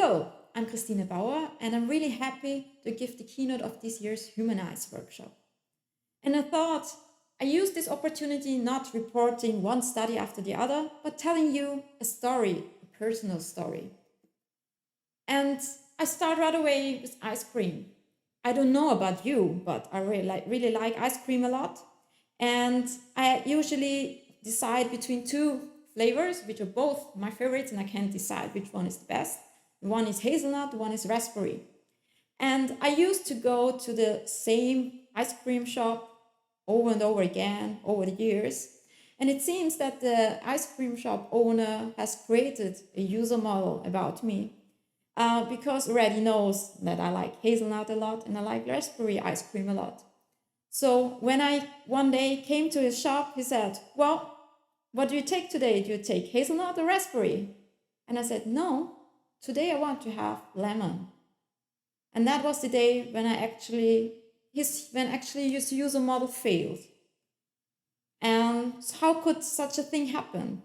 Hello, I'm Christine Bauer, and I'm really happy to give the keynote of this year's Humanize workshop. And I thought I use this opportunity not reporting one study after the other, but telling you a story, a personal story. And I start right away with ice cream. I don't know about you, but I really like ice cream a lot. And I usually decide between two flavors, which are both my favorites, and I can't decide which one is the best. One is hazelnut, one is raspberry. And I used to go to the same ice cream shop over and over again over the years. And it seems that the ice cream shop owner has created a user model about me because already knows that I like hazelnut a lot and I like raspberry ice cream a lot. So when I one day came to his shop, he said, well, what do you take today? Do you take hazelnut or raspberry? And I said, no, today I want to have lemon. And that was the day when his user model failed. And how could such a thing happen?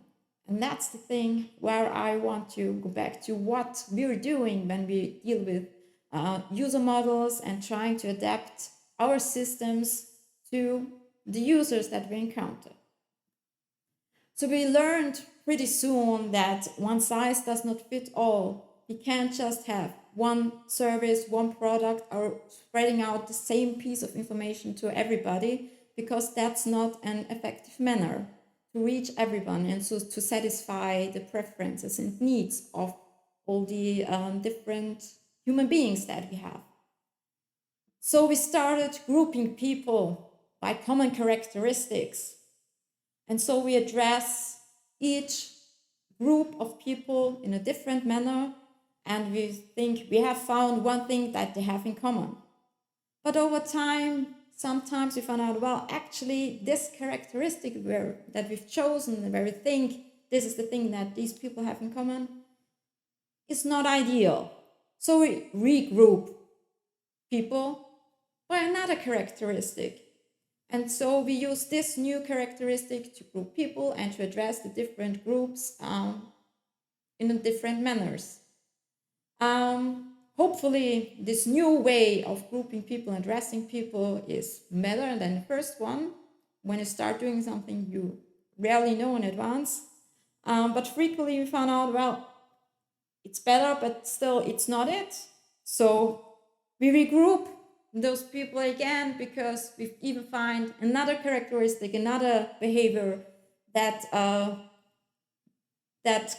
And that's the thing where I want to go back to what we're doing when we deal with user models and trying to adapt our systems to the users that we encounter. So we learned pretty soon that one size does not fit all. We can't just have one service, one product, or spreading out the same piece of information to everybody, because that's not an effective manner to reach everyone and so to satisfy the preferences and needs of all the different human beings that we have. So we started grouping people by common characteristics. And so we address each group of people in a different manner, and we think we have found one thing that they have in common. But over time, sometimes we find out, well, actually, this characteristic that we've chosen, where we think this is the thing that these people have in common, is not ideal. So we regroup people by another characteristic. And so we use this new characteristic to group people and to address the different groups in different manners. Hopefully, this new way of grouping people and addressing people is better than the first one. When you start doing something you rarely know in advance. But frequently we found out, well, it's better, but still it's not it. So we regroup those people again because we even find another characteristic, another behavior that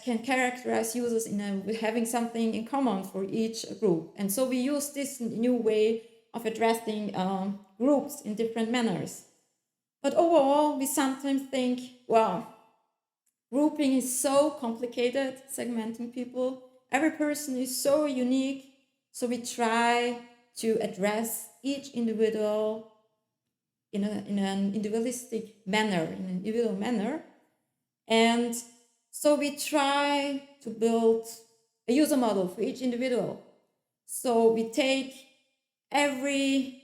can characterize users with having something in common for each group. And so we use this new way of addressing groups in different manners. But overall, we sometimes think, well, grouping is so complicated, segmenting people. Every person is so unique. So we try to address each individual in an individualistic manner, in an individual manner. And so we try to build a user model for each individual. So we take every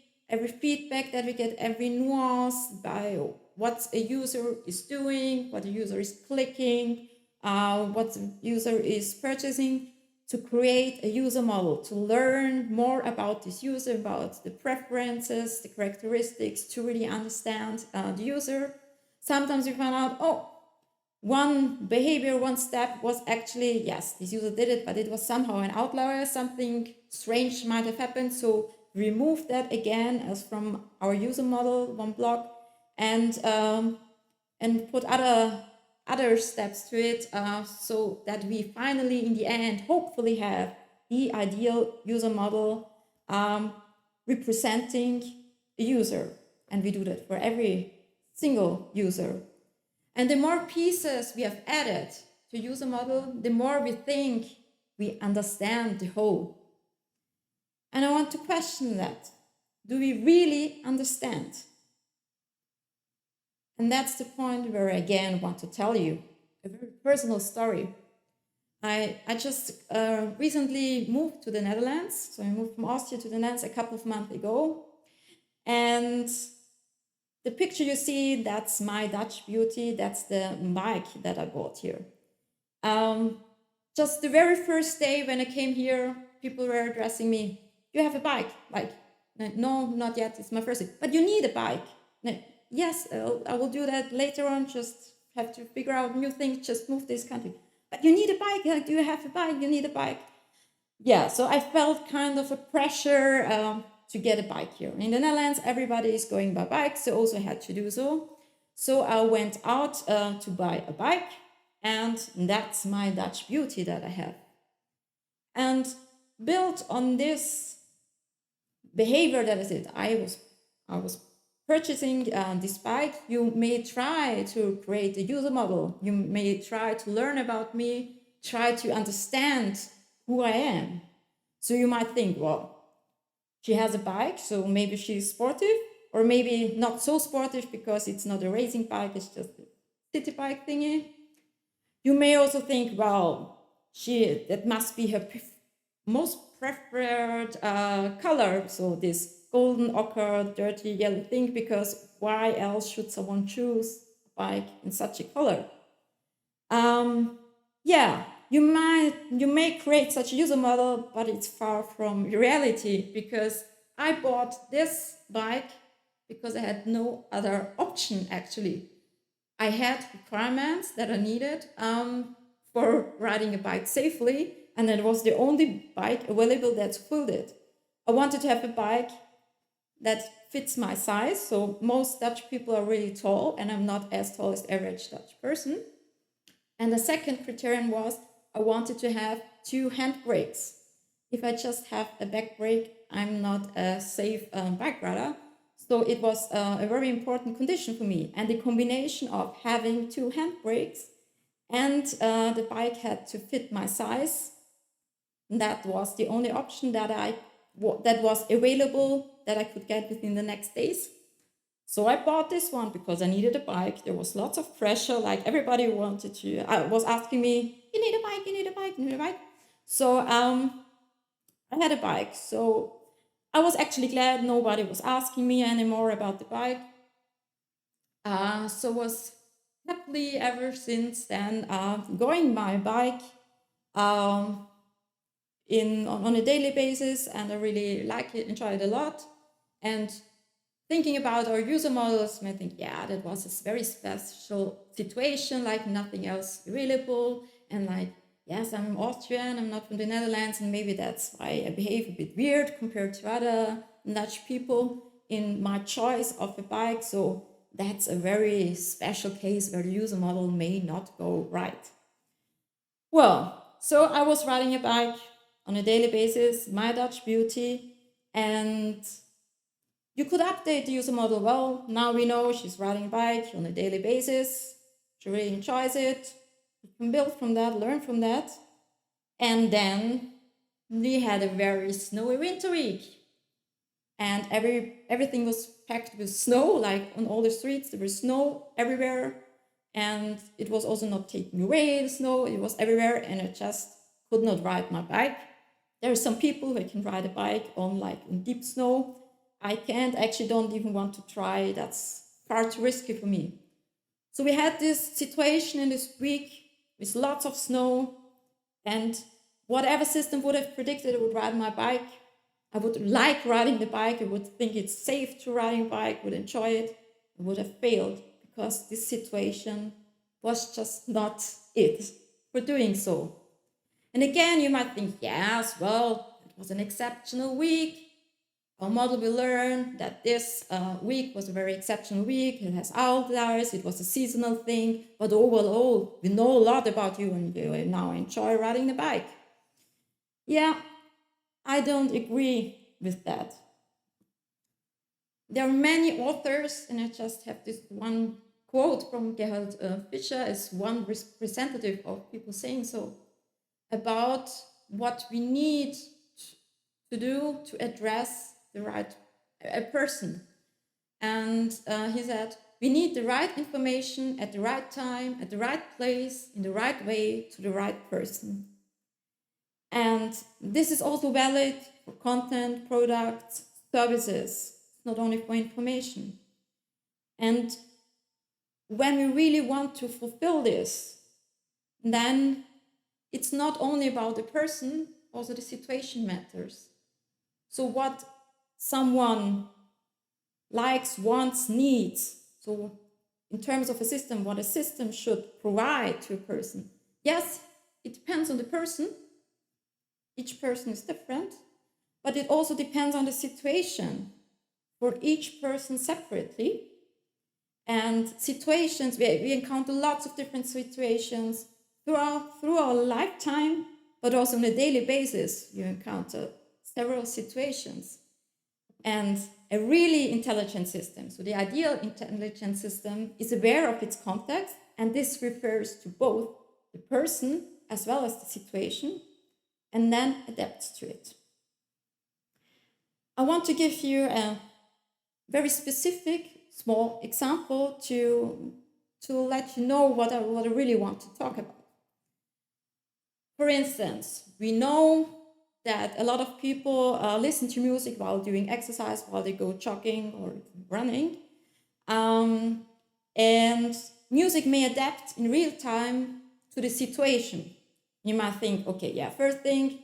feedback that we get, every nuance by what a user is doing, what a user is clicking, what the user is purchasing, to create a user model, to learn more about this user, about the preferences, the characteristics, to really understand the user. Sometimes we find out, oh, one behavior, one step was actually, yes, this user did it, but it was somehow an outlier, something strange might have happened. So remove that again as from our user model, one block, and put other steps to it so that we finally, in the end, hopefully have the ideal user model representing a user. And we do that for every single user. And the more pieces we have added to user model, the more we think we understand the whole. And I want to question that. Do we really understand? And that's the point where I again want to tell you a very personal story. I just recently moved to the Netherlands. So I moved from Austria to the Netherlands a couple of months ago. And the picture you see, that's my Dutch beauty. That's the bike that I bought here. Just the very first day when I came here, people were addressing me, you have a bike? Like, no, not yet, it's my first day. But you need a bike. Yes, I will do that later on, just have to figure out new things, just move this country. But you need a bike, do you have a bike? You need a bike. Yeah, so I felt kind of a pressure to get a bike here. In the Netherlands, everybody is going by bike, so also had to do so. So I went out to buy a bike, and that's my Dutch beauty that I have. And built on this behavior that is it, I was purchasing this bike. You may try to create a user model. You may try to learn about me, try to understand who I am. So you might think, well, she has a bike, so maybe she's sportive, or maybe not so sportive because it's not a racing bike, it's just a city bike thingy. You may also think, well, that must be her most preferred color, so this golden ochre, dirty yellow thing, because why else should someone choose a bike in such a color? Yeah, you may create such a user model, but it's far from reality, because I bought this bike because I had no other option actually. I had requirements that I needed for riding a bike safely, and it was the only bike available that fulfilled it. I wanted to have a bike that fits my size, so most Dutch people are really tall, and I'm not as tall as average Dutch person. And the second criterion was I wanted to have 2 handbrakes. If I just have a back brake, I'm not a safe bike rider. So it was a very important condition for me. And the combination of having 2 handbrakes and the bike had to fit my size, that was the only option that was available that I could get within the next days. So I bought this one because I needed a bike. There was lots of pressure, like everybody was asking me, you need a bike, you need a bike, you need a bike. So I had a bike. So I was actually glad nobody was asking me anymore about the bike. So was happily ever since then going my bike on a daily basis, and I really like it, enjoy it a lot. And thinking about our user models, I think, yeah, that was a very special situation, like nothing else available. And like, yes, I'm Austrian, I'm not from the Netherlands, and maybe that's why I behave a bit weird compared to other Dutch people in my choice of a bike. So that's a very special case where the user model may not go right. Well, so I was riding a bike on a daily basis, my Dutch beauty, and you could update the user model. Well, now we know she's riding a bike on a daily basis. She really enjoys it. You can build from that, learn from that. And then we had a very snowy winter week. And everything was packed with snow, like on all the streets, there was snow everywhere. And it was also not taking away the snow, it was everywhere, and I just could not ride my bike. There are some people who can ride a bike on deep snow. I can't, actually don't even want to try, that's far too risky for me. So we had this situation in this week with lots of snow, and whatever system would have predicted I would ride my bike, I would like riding the bike, I would think it's safe to ride a bike, would enjoy it, I would have failed because this situation was just not it for doing so. And again, you might think, yes, well, it was an exceptional week. Our model will learn that this week was a very exceptional week. It has outliers, it was a seasonal thing, but overall, we know a lot about you and you now enjoy riding the bike. Yeah, I don't agree with that. There are many authors, and I just have this one quote from Gerhard Fischer as one representative of people saying so, about what we need to do to address the right person. And he said, we need the right information at the right time, at the right place, in the right way, to the right person. And this is also valid for content, products, services, not only for information. And when we really want to fulfill this, then it's not only about the person, also the situation matters. So what someone likes, wants, needs. So in terms of a system, what a system should provide to a person. Yes, it depends on the person. Each person is different, but it also depends on the situation for each person separately. And situations, we encounter lots of different situations through our lifetime, but also on a daily basis, you encounter several situations. And a really intelligent system, so the ideal intelligent system, is aware of its context, and this refers to both the person as well as the situation, and then adapts to it. I want to give you a very specific small example to let you know what I really want to talk about. For instance, we know that a lot of people listen to music while doing exercise, while they go jogging or running. And music may adapt in real time to the situation. You might think, okay, yeah, first thing,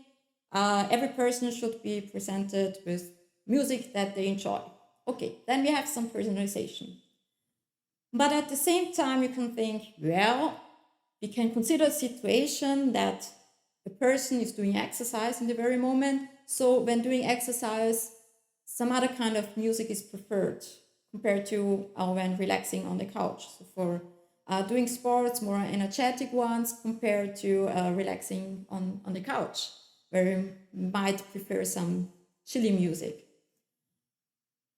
every person should be presented with music that they enjoy. Okay, then we have some personalization. But at the same time, you can think, well, we can consider a situation that the person is doing exercise in the very moment. So when doing exercise, some other kind of music is preferred compared to when relaxing on the couch. So for doing sports, more energetic ones compared to relaxing on the couch, where you might prefer some chilly music.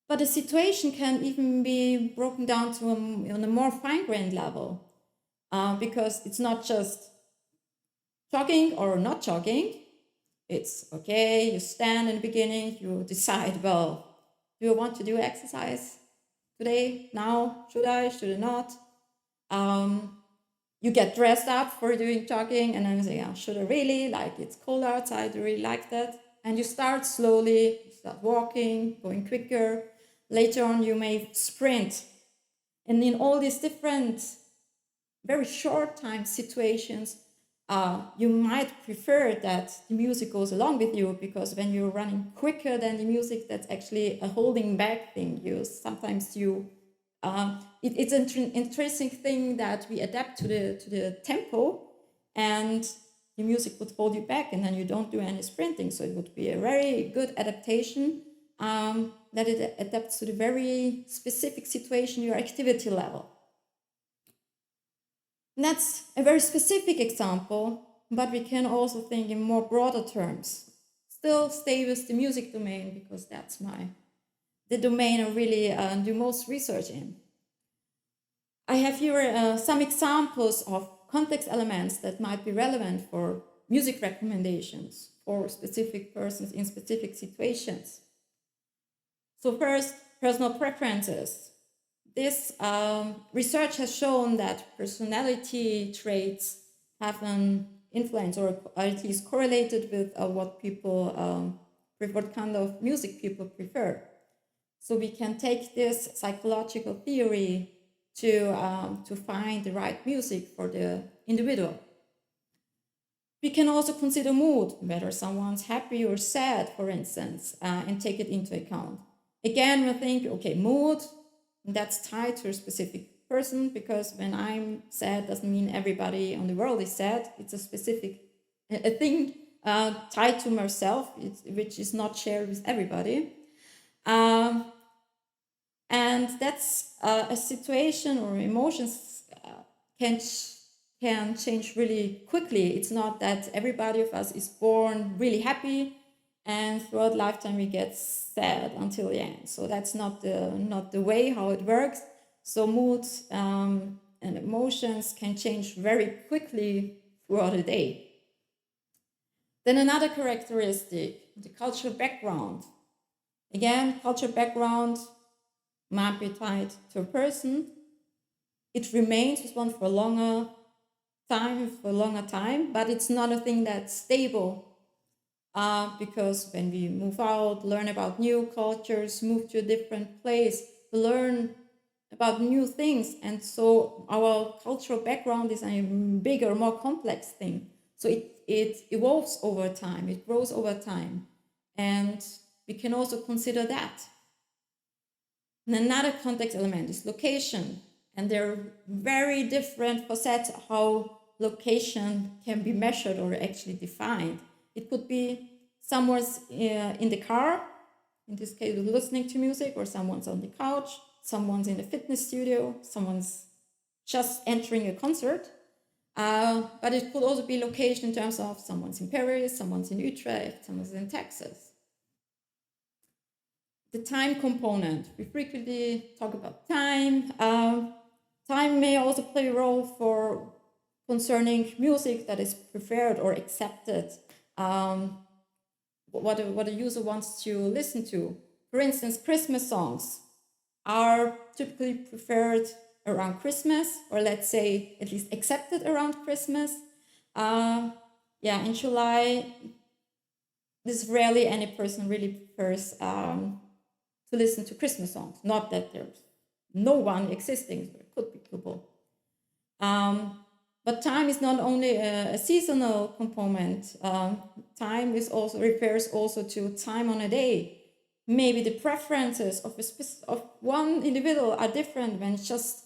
But the situation can even be broken down to on a more fine-grained level, because it's not just jogging or not jogging. It's okay, you stand in the beginning, you decide, well, do I want to do exercise today, now? Should I not? You get dressed up for doing jogging, and then you say, yeah, should I really? Like, it's cold outside, I really like that. And you start slowly, you start walking, going quicker. Later on, you may sprint. And in all these different, very short time situations, you might prefer that the music goes along with you, because when you're running quicker than the music, that's actually a holding back thing. It's an interesting thing that we adapt to the tempo, and the music would hold you back, and then you don't do any sprinting. So it would be a very good adaptation, that it adapts to the very specific situation, your activity level. And that's a very specific example, but we can also think in more broader terms. Still stay with the music domain, because that's the domain I really do most research in. I have here some examples of context elements that might be relevant for music recommendations for specific persons in specific situations. So first, personal preferences. This research has shown that personality traits have an influence, or at least correlated with what kind of music people prefer. So we can take this psychological theory to find the right music for the individual. We can also consider mood, whether someone's happy or sad, for instance, and take it into account. Again, we think, okay, mood, that's tied to a specific person, because when I'm sad doesn't mean everybody on the world is sad. It's a specific thing tied to myself, which is not shared with everybody. And that's a situation, or emotions can change really quickly. It's not that everybody of us is born really happy, and throughout lifetime we get sad until the end. So that's not the way how it works. So moods and emotions can change very quickly throughout the day. Then another characteristic, the cultural background. Again, cultural background might be tied to a person. It remains with one for a longer time, but it's not a thing that's stable. Because when we move out, learn about new cultures, move to a different place, learn about new things. And so our cultural background is a bigger, more complex thing. So it evolves over time, it grows over time. And we can also consider that. And another context element is location. And there are very different facets how location can be measured or actually defined. It could be someone's in the car, in this case listening to music, or someone's on the couch, someone's in a fitness studio, someone's just entering a concert. But it could also be location in terms of someone's in Paris, someone's in Utrecht, someone's in Texas. The time component. We frequently talk about time. Time may also play a role for concerning music that is preferred or accepted, what a user wants to listen to. For instance, Christmas songs are typically preferred around Christmas, or let's say at least accepted around Christmas. In July, this rarely any person really prefers to listen to Christmas songs. Not that there's no one existing, there could be people. But time is not only a seasonal component. Time is also refers also to time on a day. Maybe the preferences of one individual are different. When just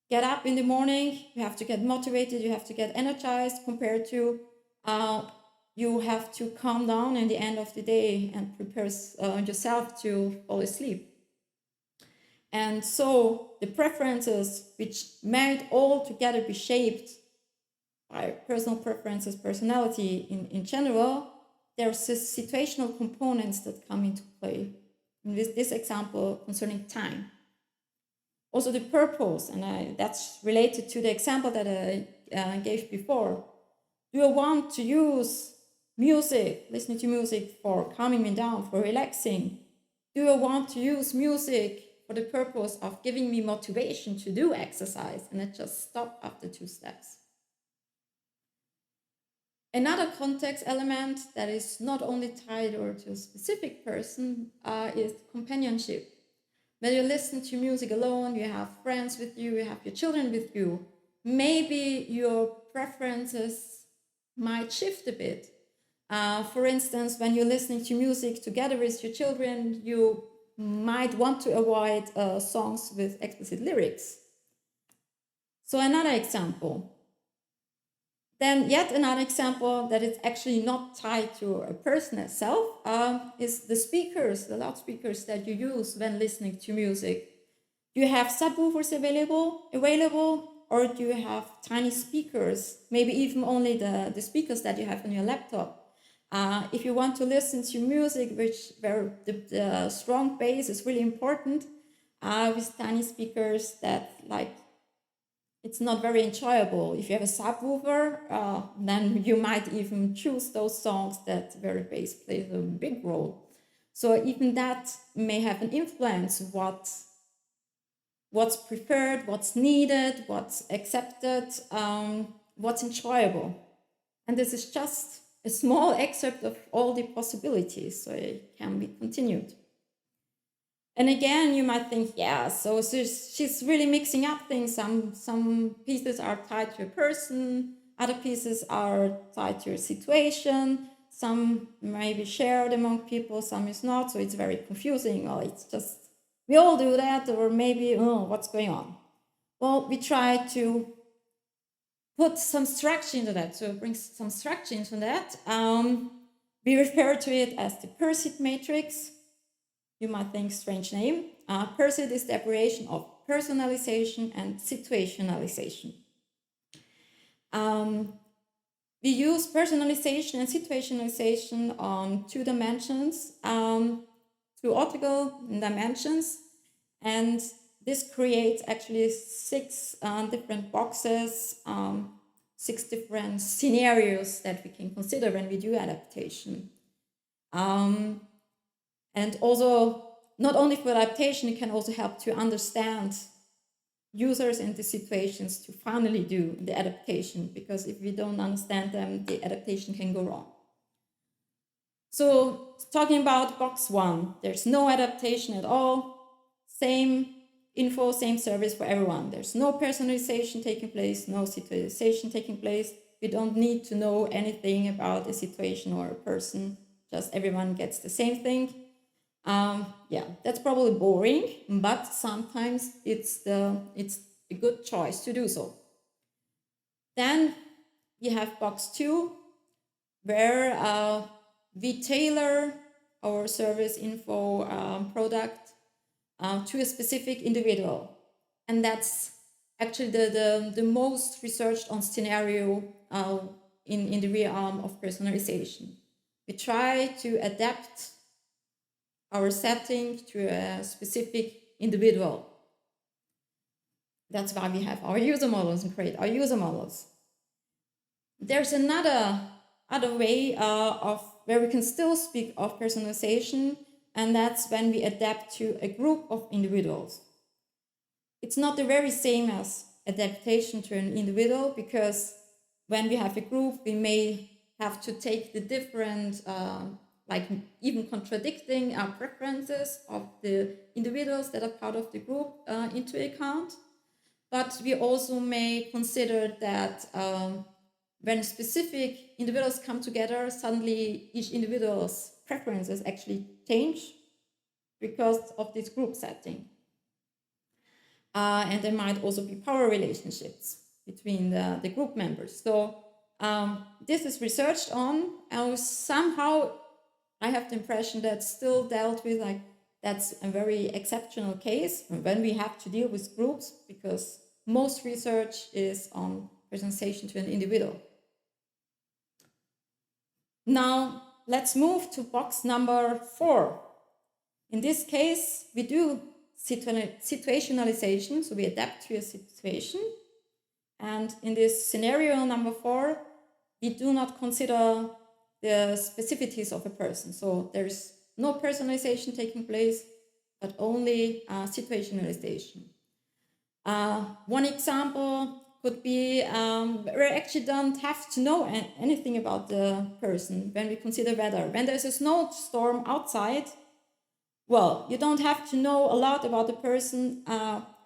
get up in the morning, you have to get motivated, you have to get energized, compared to you have to calm down in the end of the day and prepare yourself to fall asleep. And so the preferences, which might all together be shaped by personal preferences, personality in general, there's situational components that come into play. In this example concerning time. Also the purpose, and that's related to the example that I gave before. Do I want to use music, listening to music for calming me down, for relaxing? Do I want to use music for the purpose of giving me motivation to do exercise, and I just stop after 2 steps? Another context element that is not only tied to a specific person is companionship. When you listen to music alone, you have friends with you, you have your children with you, maybe your preferences might shift a bit. For instance, when you're listening to music together with your children, you might want to avoid songs with explicit lyrics. So another example. Then yet another example that is actually not tied to a person itself is the speakers, the loudspeakers that you use when listening to music. Do you have subwoofers available, or do you have tiny speakers, maybe even only the speakers that you have on your laptop? If you want to listen to music where the strong bass is really important, with tiny speakers that it's not very enjoyable. If you have a subwoofer, then you might even choose those songs where the bass plays a big role. So even that may have an influence what's preferred, what's needed, what's accepted, what's enjoyable. And this is just a small excerpt of all the possibilities, so it can be continued. And again, you might think, yeah, so she's really mixing up things. Some pieces are tied to a person, other pieces are tied to a situation, some may be shared among people, some is not, so it's very confusing. Well, it's just, we all do that, or maybe, what's going on? Well, we try to put some structure into that, so bring some structure into that. We refer to it as the Persid matrix. You might think, strange name. Persid is the abbreviation of personalization and situationalization. We use personalization and situationalization on 2 dimensions, 2 orthogonal dimensions, and this creates actually 6 different boxes, 6 different scenarios that we can consider when we do adaptation. And also, not only for adaptation, it can also help to understand users and the situations to finally do the adaptation, because if we don't understand them, the adaptation can go wrong. So talking about box 1, there's no adaptation at all. Same info, same service for everyone. There's no personalization taking place, no situationalization taking place. we don't need to know anything about a situation or a person, just everyone gets the same thing. Yeah, that's probably boring, but sometimes it's a good choice to do so. Then we have box 2, where we tailor our service info product to a specific individual. And that's actually the most researched on scenario in the realm of personalization. We try to adapt our setting to a specific individual. That's why we have our user models and create our user models. There's another way of where we can still speak of personalization, and that's when we adapt to a group of individuals. It's not the very same as adaptation to an individual, because when we have a group, we may have to take the different, like even contradicting preferences of the individuals that are part of the group into account. But we also may consider that when specific individuals come together, suddenly each individual's preferences actually change because of this group setting. And there might also be power relationships between the group members. So this is researched on, and somehow I have the impression that still dealt with, like, that's a very exceptional case when we have to deal with groups, because most research is on personalization to an individual. Now, let's move to box number 4. In this case, we do situationalization, so we adapt to a situation. And in this scenario number 4, we do not consider the specificities of a person. So there's no personalization taking place, but only situationalization. One example could be we actually don't have to know anything about the person when we consider weather. When there's a snowstorm outside, well, you don't have to know a lot about the person.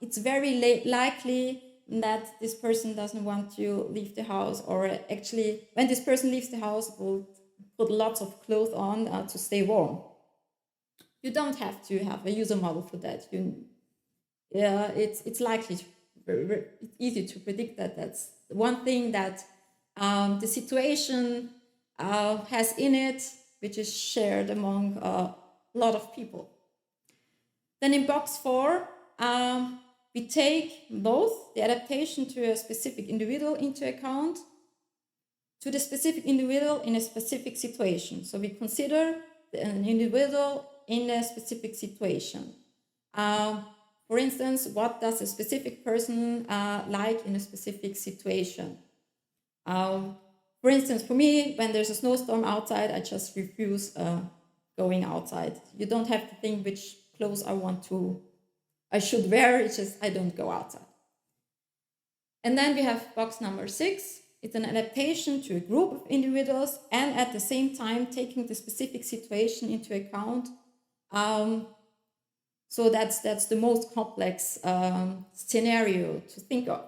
It's very likely that this person doesn't want to leave the house, or actually, when this person leaves the house, will put lots of clothes on to stay warm. You don't have to have a user model for that. It's likely it's easy to predict that. That's one thing that the situation has in it, which is shared among a lot of people. Then in box 4, we take both the adaptation to a specific individual into account, to the specific individual in a specific situation. So we consider an individual in a specific situation. For instance, what does a specific person like in a specific situation? For instance, for me, when there's a snowstorm outside, I just refuse going outside. You don't have to think which clothes I should wear. It's just I don't go outside. And then we have box number 6. It's an adaptation to a group of individuals, and at the same time taking the specific situation into account. So that's the most complex scenario to think of.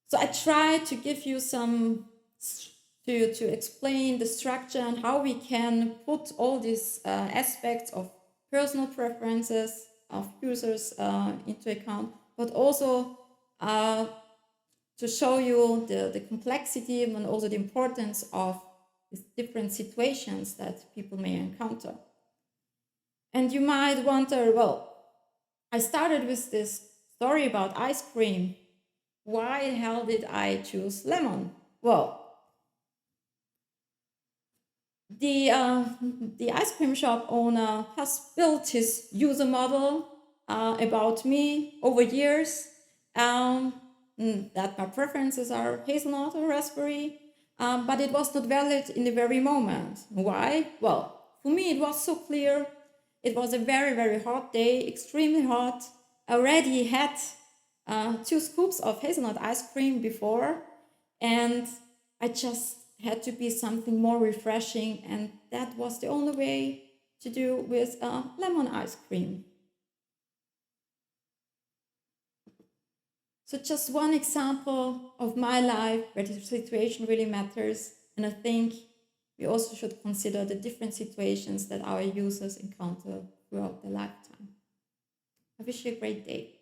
So I try to give you some, to explain the structure and how we can put all these aspects of personal preferences of users into account, but also to show you the complexity and also the importance of these different situations that people may encounter. And you might wonder, well, I started with this story about ice cream. Why the hell did I choose lemon? Well, the ice cream shop owner has built his user model about me over years, that my preferences are hazelnut or raspberry, but it was not valid in the very moment. Why? Well, for me it was so clear. It was a very, very hot day, extremely hot. I already had 2 scoops of hazelnut ice cream before, and I just had to be something more refreshing, and that was the only way to do with lemon ice cream. So just one example of my life where the situation really matters. And I think we also should consider the different situations that our users encounter throughout their lifetime. I wish you a great day.